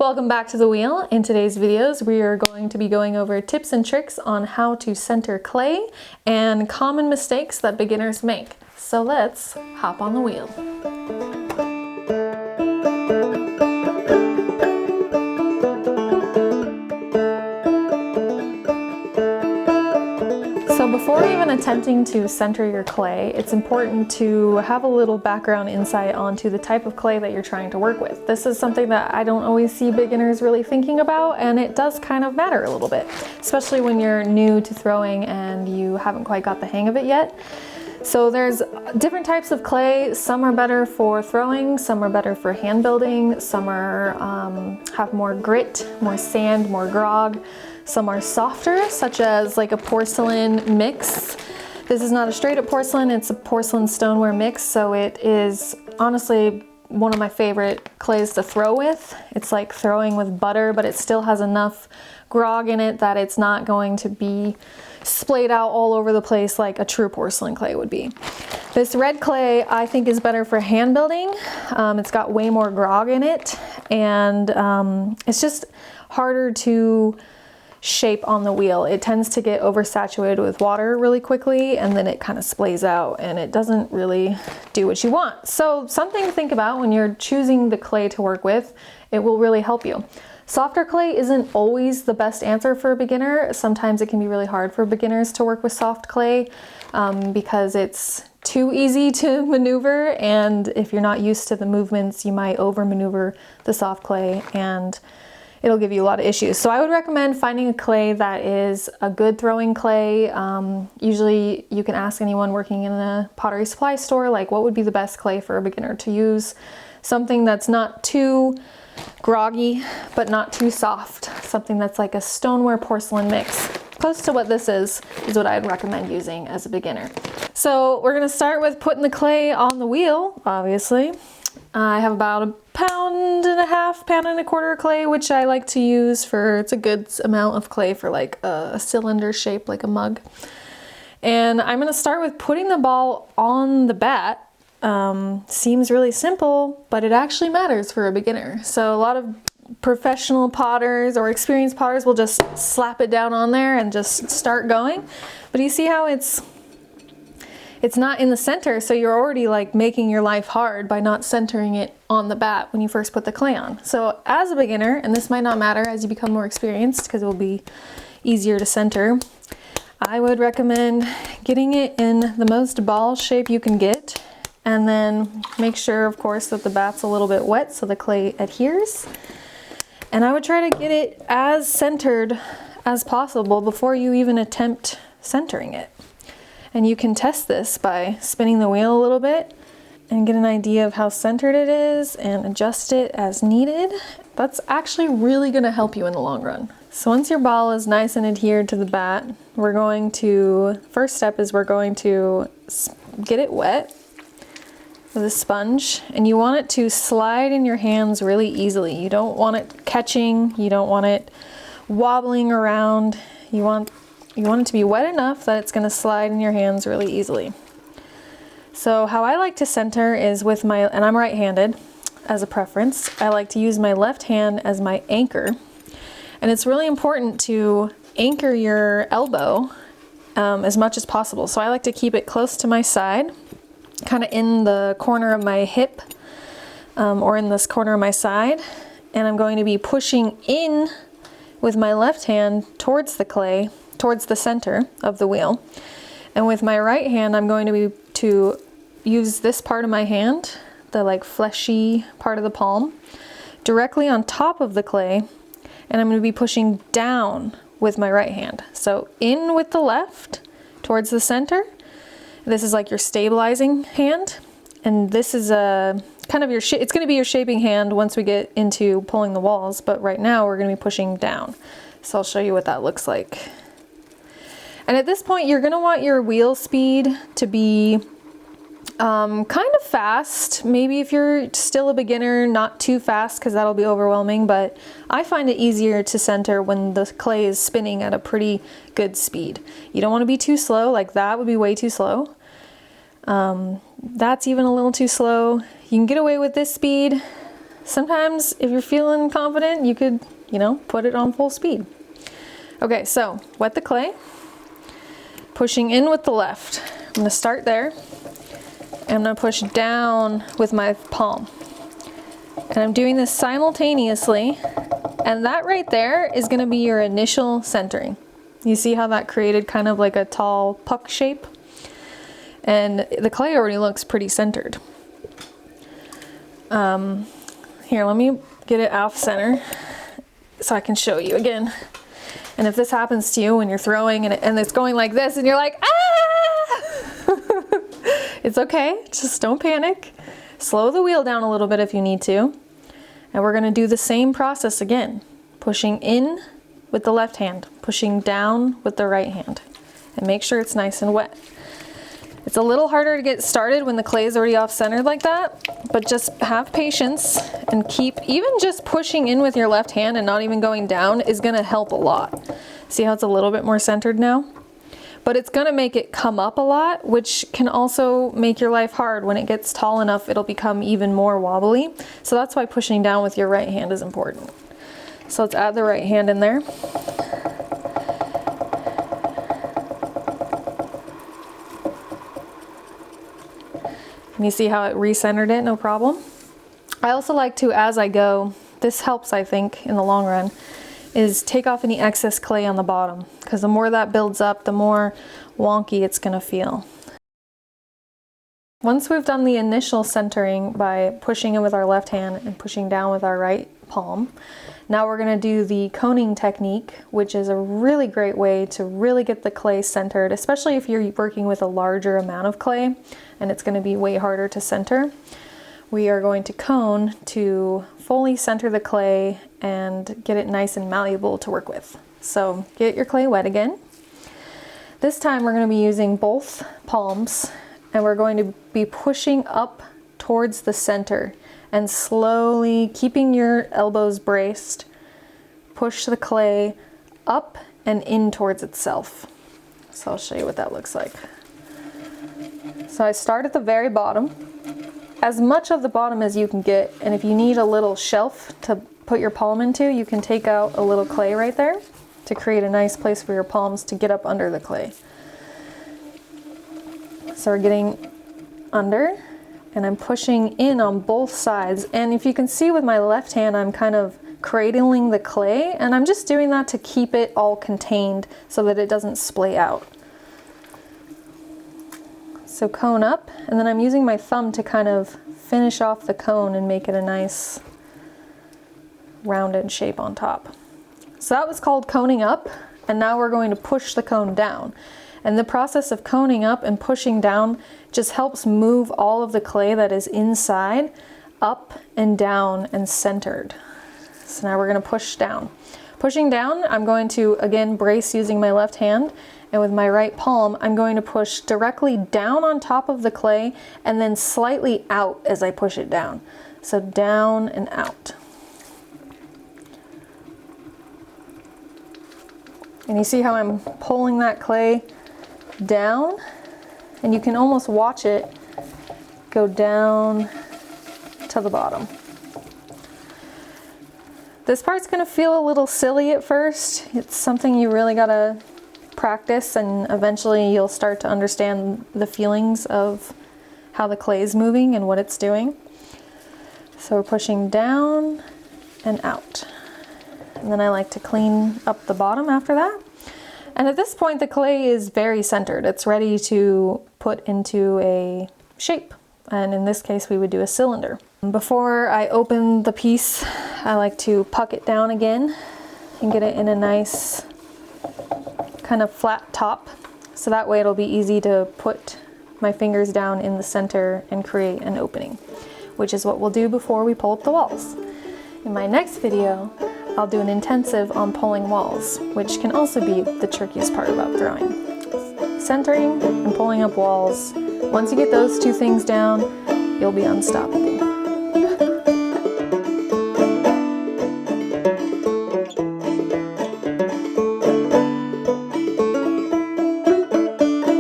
Welcome back to the wheel. In today's videos, we are going to be going over tips and tricks on how to center clay and common mistakes that beginners make. So let's hop on the wheel. So before even attempting to center your clay, it's important to have a little background insight onto the type of clay that you're trying to work with. This is something that I don't always see beginners really thinking about, and it does kind of matter a little bit, especially when you're new to throwing and you haven't quite got the hang of it yet. So there's different types of clay. Some are better for throwing, some are better for hand building, some are have more grit, more sand, more grog. Some are softer, such as like a porcelain mix. This is not a straight up porcelain, it's a porcelain stoneware mix, so it is honestly one of my favorite clays to throw with. It's like throwing with butter, but it still has enough grog in it that it's not going to be splayed out all over the place like a true porcelain clay would be. This red clay I think is better for hand building. It's got way more grog in it, and it's just harder to shape on the wheel. It tends to get oversaturated with water really quickly, and then it kind of splays out and it doesn't really do what you want. So something to think about when you're choosing the clay to work with. It will really help you. Softer clay isn't always the best answer for a beginner. Sometimes it can be really hard for beginners to work with soft clay because it's too easy to maneuver, and if you're not used to the movements, you might over maneuver the soft clay and it'll give you a lot of issues. So I would recommend finding a clay that is a good throwing clay. Usually you can ask anyone working in a pottery supply store, like, what would be the best clay for a beginner to use? Something that's not too groggy, but not too soft. Something that's like a stoneware porcelain mix. Close to what this is what I'd recommend using as a beginner. So we're gonna start with putting the clay on the wheel, obviously. I have about a pound and a half, pound and a quarter clay, which I like to use for, it's a good amount of clay for like a cylinder shape, like a mug. And I'm gonna start with putting the ball on the bat. Seems really simple, but it actually matters for a beginner. So a lot of professional potters or experienced potters will just slap it down on there and just start going. But you see how it's not in the center, so you're already like making your life hard by not centering it on the bat when you first put the clay on. So as a beginner, and this might not matter as you become more experienced because it will be easier to center, I would recommend getting it in the most ball shape you can get, and then make sure, of course, that the bat's a little bit wet so the clay adheres. And I would try to get it as centered as possible before you even attempt centering it. And you can test this by spinning the wheel a little bit and get an idea of how centered it is and adjust it as needed. That's actually really going to help you in the long run. So once your ball is nice and adhered to the bat, first step is we're going to get it wet with a sponge, and you want it to slide in your hands really easily. You don't want it catching, you don't want it wobbling around. You want it to be wet enough that it's going to slide in your hands really easily. So how I like to center is and I'm right-handed as a preference, I like to use my left hand as my anchor. And it's really important to anchor your elbow as much as possible. So I like to keep it close to my side, kind of in the corner of my hip or in this corner of my side. And I'm going to be pushing in with my left hand towards the clay, towards the center of the wheel. And with my right hand, I'm going to use this part of my hand, the like fleshy part of the palm, directly on top of the clay, and I'm going to be pushing down with my right hand. So in with the left towards the center. This is like your stabilizing hand, and this is a kind of it's going to be your shaping hand once we get into pulling the walls, but right now we're going to be pushing down. So I'll show you what that looks like. And at this point, you're going to want your wheel speed to be kind of fast. Maybe if you're still a beginner, not too fast because that'll be overwhelming, but I find it easier to center when the clay is spinning at a pretty good speed. You don't want to be too slow, like that would be way too slow. That's even a little too slow. You can get away with this speed. Sometimes if you're feeling confident, you could, put it on full speed. Okay, so wet the clay, pushing in with the left. I'm gonna start there, and I'm gonna push down with my palm. And I'm doing this simultaneously, and that right there is gonna be your initial centering. You see how that created kind of like a tall puck shape? And the clay already looks pretty centered. Here, let me get it off center so I can show you again. And if this happens to you when you're throwing and it's going like this and you're like, ah! It's okay, just don't panic. Slow the wheel down a little bit if you need to. And we're gonna do the same process again. Pushing in with the left hand, pushing down with the right hand. And make sure it's nice and wet. It's a little harder to get started when the clay is already off-centered like that, but just have patience and keep, even just pushing in with your left hand and not even going down is gonna help a lot. See how it's a little bit more centered now? But it's gonna make it come up a lot, which can also make your life hard. When it gets tall enough, it'll become even more wobbly. So that's why pushing down with your right hand is important. So let's add the right hand in there. And you see how it recentered it, no problem. I also like to, as I go, this helps I think in the long run, is take off any excess clay on the bottom, because the more that builds up, the more wonky it's gonna feel. Once we've done the initial centering by pushing in with our left hand and pushing down with our right palm, now we're gonna do the coning technique, which is a really great way to really get the clay centered, especially if you're working with a larger amount of clay and it's gonna be way harder to center. We are going to cone to fully center the clay and get it nice and malleable to work with. So get your clay wet again. This time we're going to be using both palms and we're going to be pushing up towards the center and slowly, keeping your elbows braced, push the clay up and in towards itself. So I'll show you what that looks like. So I start at the very bottom, as much of the bottom as you can get, and if you need a little shelf to put your palm into, you can take out a little clay right there to create a nice place for your palms to get up under the clay. So we're getting under, and I'm pushing in on both sides. And if you can see with my left hand, I'm kind of cradling the clay, and I'm just doing that to keep it all contained so that it doesn't splay out. So cone up, and then I'm using my thumb to kind of finish off the cone and make it a nice rounded shape on top. So that was called coning up, and now we're going to push the cone down. And the process of coning up and pushing down just helps move all of the clay that is inside up and down and centered. So now we're going to push down. Pushing down, I'm going to again brace using my left hand, and with my right palm, I'm going to push directly down on top of the clay and then slightly out as I push it down. So down and out. And you see how I'm pulling that clay down? And you can almost watch it go down to the bottom. This part's gonna feel a little silly at first. It's something you really gotta practice, and eventually you'll start to understand the feelings of how the clay is moving and what it's doing. So we're pushing down and out. And then I like to clean up the bottom after that. And at this point the clay is very centered. It's ready to put into a shape. And in this case we would do a cylinder. Before I open the piece, I like to puck it down again and get it in a nice kind of flat top, so that way it'll be easy to put my fingers down in the center and create an opening, which is what we'll do before we pull up the walls. In my next video, I'll do an intensive on pulling walls, which can also be the trickiest part about throwing. Centering and pulling up walls. Once you get those two things down, you'll be unstoppable.